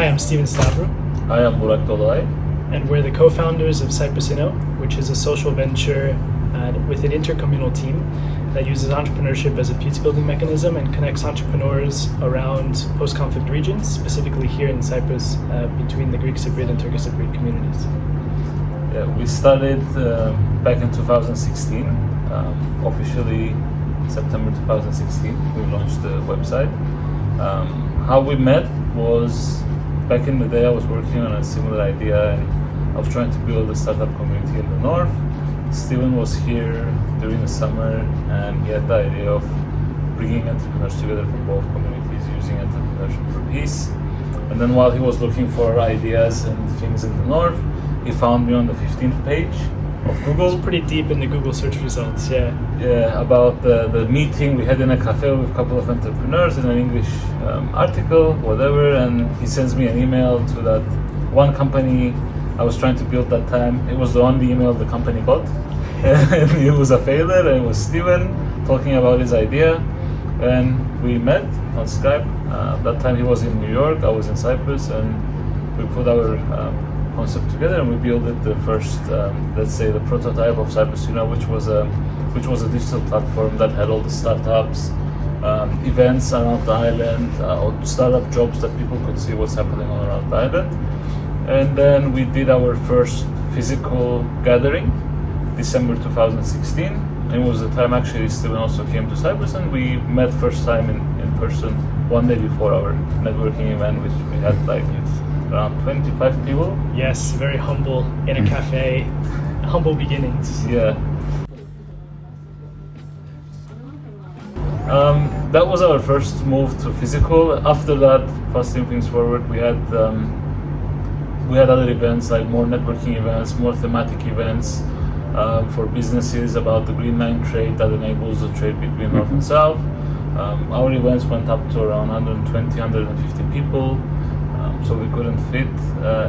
Hi, I'm Steven Stavro, Hi, I'm Burak Dolay. and we're the co-founders of Cyprus Inno, which is a social venture with an intercommunal team that uses entrepreneurship as a peace-building mechanism and connects entrepreneurs around post-conflict regions, specifically here in Cyprus, between the Greek Cypriot and Turkish Cypriot communities. Yeah, we started back in 2016, officially September 2016. We launched the website. How we met was back in the day. I was working on a similar idea and I was trying to build a startup community in the north. Steven was here during the summer and he had the idea of bringing entrepreneurs together from both communities using entrepreneurship for peace. And then while he was looking for ideas and things in the north, he found me on the 15th page of Google. It's pretty deep in the Google search results, yeah. Yeah, about the meeting we had in a cafe with a couple of entrepreneurs in an English article, whatever, and he sends me an email to that one company I was trying to build that time. It was the only email the company got, and it was a failure, and it was Steven talking about his idea, and we met on Skype. That time he was in New York, I was in Cyprus, and we put our concept together and we built it, the first, let's say, the prototype of Cyprus Inno, which was a digital platform that had all the startups, events around the island, or startup jobs that people could see what's happening all around the island. And then we did our first physical gathering, December 2016. It was the time actually Steven also came to Cyprus and we met first time in person one day before our networking event, which we had like around 25 people. Yes, very humble in a cafe, humble beginnings. Yeah. That was our first move to physical. After that, fasting things forward, we had other events, like more networking events, more thematic events for businesses about the green line trade that enables the trade between North and South. Our events went up to around 120, 150 people. So we couldn't fit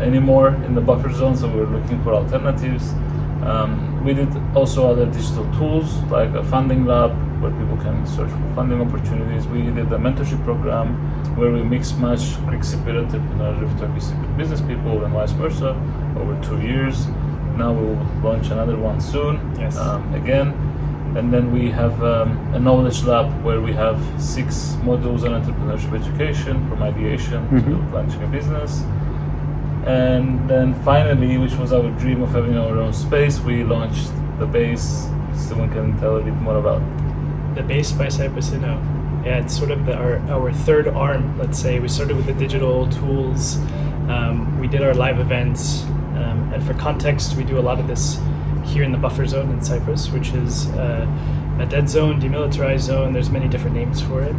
anymore in the buffer zone, so we were looking for alternatives. We did also other digital tools like a funding lab where people can search for funding opportunities. We did a mentorship program where we mix-match Greek Cypriot entrepreneurs with Turkish Cypriot business people and vice versa over 2 years. Now we will launch another one soon, Yes. Again. And then we have a knowledge lab where we have 6 modules on entrepreneurship education, from ideation to launching a business. And then finally, which was our dream of having our own space, we launched the base. Someone can tell a bit more about The base by Cyprus Inno. Yeah, it's sort of our third arm, let's say. We started with the digital tools. We did our live events. And for context, we do a lot of this here in the buffer zone in Cyprus, which is a dead zone, demilitarized zone. There's many different names for it.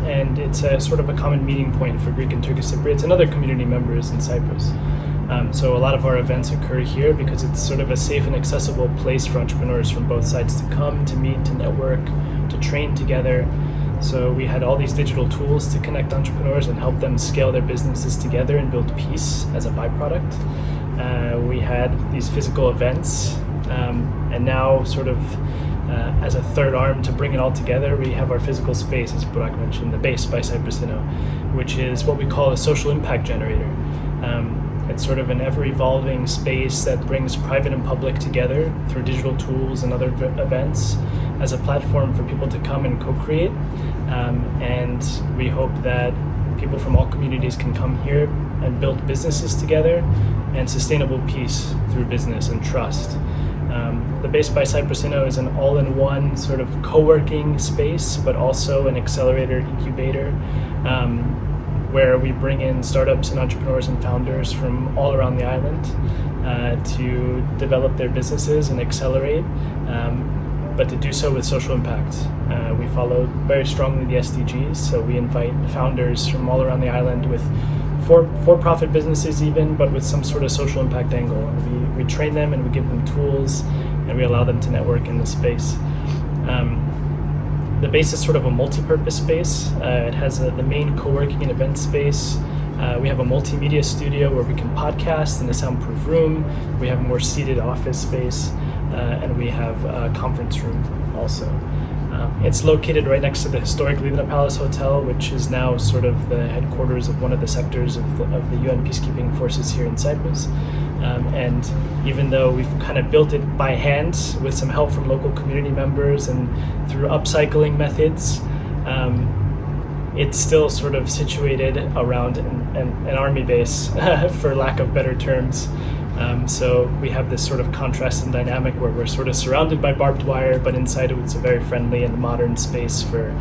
And it's a sort of a common meeting point for Greek and Turkish Cypriots and other community members in Cyprus. So a lot of our events occur here because it's sort of a safe and accessible place for entrepreneurs from both sides to come, to meet, to network, to train together. So we had all these digital tools to connect entrepreneurs and help them scale their businesses together and build peace as a byproduct. We had these physical events, and now sort of as a third arm to bring it all together, we have our physical space, as Burak mentioned, the base by Cyprus Inno, which is what we call a social impact generator. It's sort of an ever-evolving space that brings private and public together through digital tools and other events as a platform for people to come and co-create. And we hope that people from all communities can come here and build businesses together and sustainable peace through business and trust. The Base by Cyprus Inno is an all-in-one sort of co-working space, but also an accelerator incubator where we bring in startups and entrepreneurs and founders from all around the island to develop their businesses and accelerate, but to do so with social impact. We follow very strongly the SDGs, so we invite founders from all around the island with for-profit businesses even, but with some sort of social impact angle. We train them and we give them tools and we allow them to network in the space. The base is sort of a multi-purpose space. It has the main co-working and event space. We have a multimedia studio where we can podcast in a soundproof room. We have more seated office space, and we have a conference room also. It's located right next to the historic Lina Palace Hotel, which is now sort of the headquarters of one of the sectors of the UN peacekeeping forces here in Cyprus. And even though we've kind of built it by hand with some help from local community members and through upcycling methods, it's still sort of situated around an army base, for lack of better terms. So we have this sort of contrast and dynamic where we're sort of surrounded by barbed wire, but inside it it's a very friendly and modern space for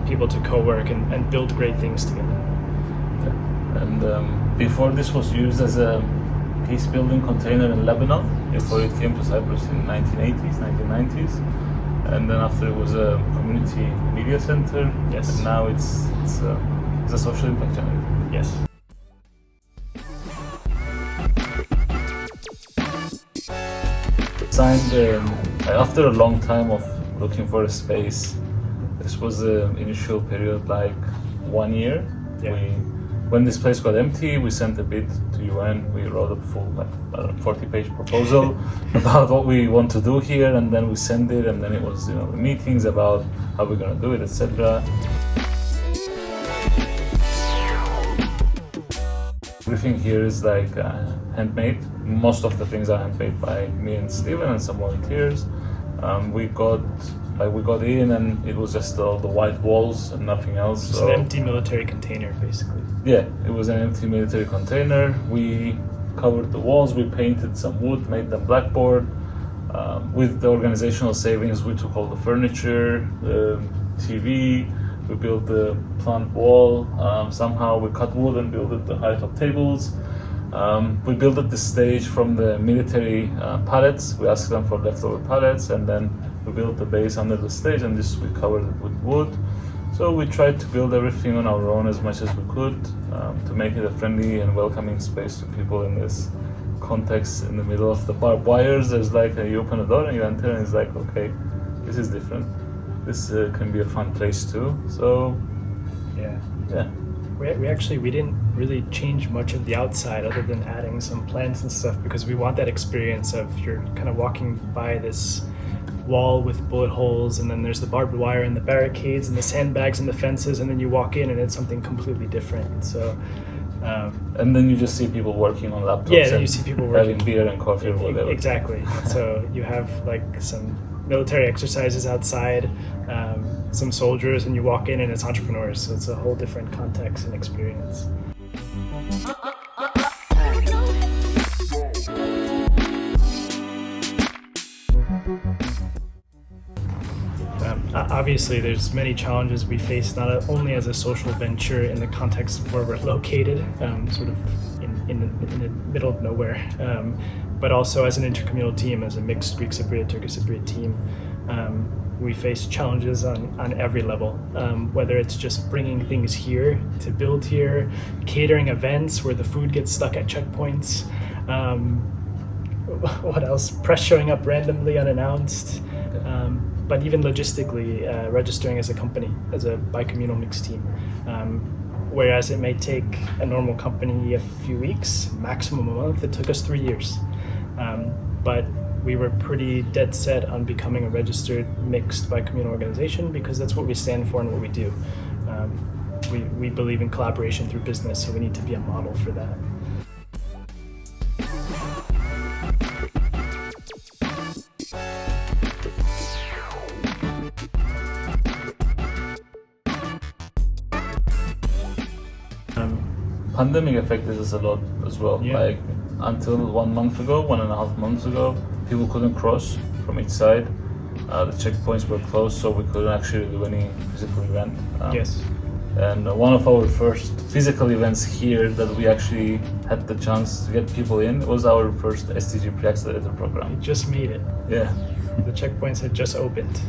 people to co-work and build great things together. And before this was used as a peace building container in Lebanon, before it came to Cyprus in 1980s, 1990s. And then after it was a community media center. Yes. And now it's a social impact generator. Yes. Signed after a long time of looking for a space. This was the initial period, like 1 year. Yeah. When this place got empty, we sent a bid to UN. We wrote a full 40-page proposal about what we want to do here, and then we sent it, and then it was meetings about how we're gonna do it, etc. Everything here is like handmade. Most of the things are handmade by me and Steven and some volunteers. We got in and it was just all the white walls and nothing else. It's an empty military container, basically. Yeah, it was an empty military container. We covered the walls, we painted some wood, made them blackboard. With the organizational savings, we took all the furniture, the TV, we built the plant wall. Somehow we cut wood and built it the high top tables. We built the stage from the military pallets. We asked them for leftover pallets, and then we built the base under the stage, and this we covered it with wood. So we tried to build everything on our own as much as we could to make it a friendly and welcoming space to people in this context. In the middle of the barbed wires, there's like you open a door and you enter, and it's like, okay, this is different. This can be a fun place too. So yeah. We didn't really change much of the outside other than adding some plants and stuff, because we want that experience of you're kind of walking by this wall with bullet holes, and then there's the barbed wire and the barricades and the sandbags and the fences, and then you walk in and it's something completely different. So and then you just see people working on laptops. Yeah, then you see people working, having beer and coffee or whatever. Exactly. So you have like some military exercises outside, some soldiers, and you walk in and it's entrepreneurs. So it's a whole different context and experience. Obviously, there's many challenges we face, not only as a social venture in the context of where we're located, sort of in the middle of nowhere, but also as an intercommunal team, as a mixed Greek Cypriot, Turkish Cypriot team. We face challenges on every level, whether it's just bringing things here to build here, catering events where the food gets stuck at checkpoints, what else? Press showing up randomly unannounced, but even logistically, registering as a company, as a bicommunal mixed team. Whereas it may take a normal company a few weeks, maximum a month, it took us 3 years. But we were pretty dead set on becoming a registered mixed bicommunal organization, because that's what we stand for and what we do. We believe in collaboration through business, so we need to be a model for that. Pandemic affected us a lot as well. Yeah. Like until 1 month ago, 1.5 months ago, people couldn't cross from each side. The checkpoints were closed, so we couldn't actually do any physical event. Yes. And one of our first physical events here that we actually had the chance to get people in was our first SDG Pre-Accelerator program. We just made it. Yeah. The checkpoints had just opened,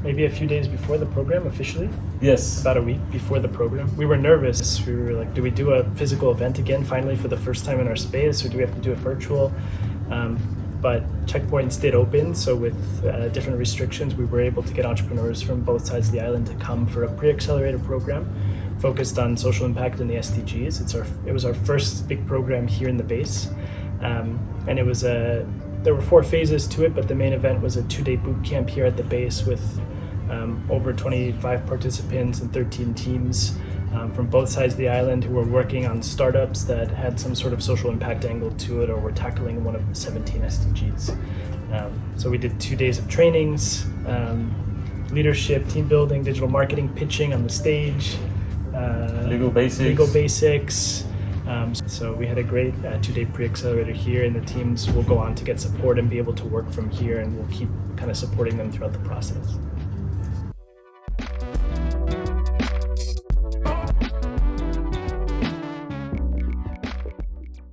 maybe a few days before the program officially. Yes. About a week before the program. We were nervous. We were like, do we do a physical event again finally for the first time in our space, or do we have to do it virtual? But checkpoints did open, so with different restrictions, we were able to get entrepreneurs from both sides of the island to come for a pre-accelerator program focused on social impact and the SDGs. It was our first big program here in the base, and it was there were 4 phases to it, but the main event was a 2-day boot camp here at the base with over 25 participants and 13 teams from both sides of the island who were working on startups that had some sort of social impact angle to it or were tackling one of the 17 SDGs. So we did 2 days of trainings, leadership, team building, digital marketing, pitching on the stage, legal basics. So we had a great 2-day pre-accelerator here, and the teams will go on to get support and be able to work from here, and we'll keep kind of supporting them throughout the process.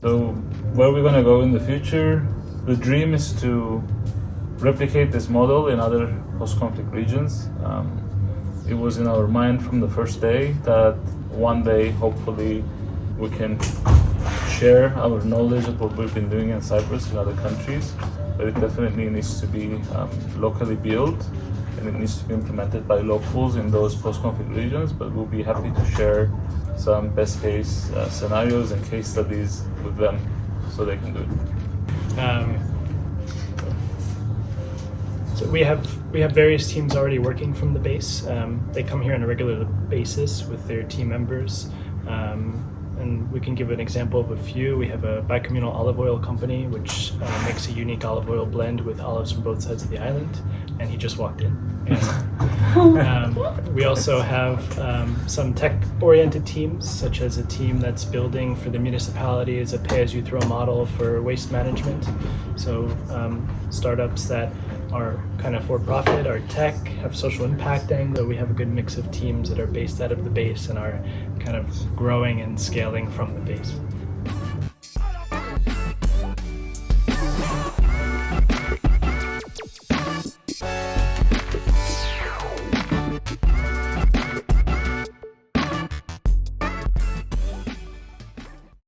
So where we're going to go in the future, the dream is to replicate this model in other post-conflict regions. It was in our mind from the first day that one day, hopefully, we can share our knowledge of what we've been doing in Cyprus in other countries, but it definitely needs to be locally built, and it needs to be implemented by locals in those post-conflict regions, but we'll be happy to share some best case scenarios and case studies with them so they can do it. So we have various teams already working from the base. They come here on a regular basis with their team members. And we can give an example of a few. We have a bicommunal olive oil company which makes a unique olive oil blend with olives from both sides of the island, and he just walked in. We also have some tech-oriented teams, such as a team that's building for the municipality as a pay-as-you-throw model for waste management. So startups that are kind of for-profit, are tech, have social impact angle. We have a good mix of teams that are based out of the base and are kind of growing and scaling from the base.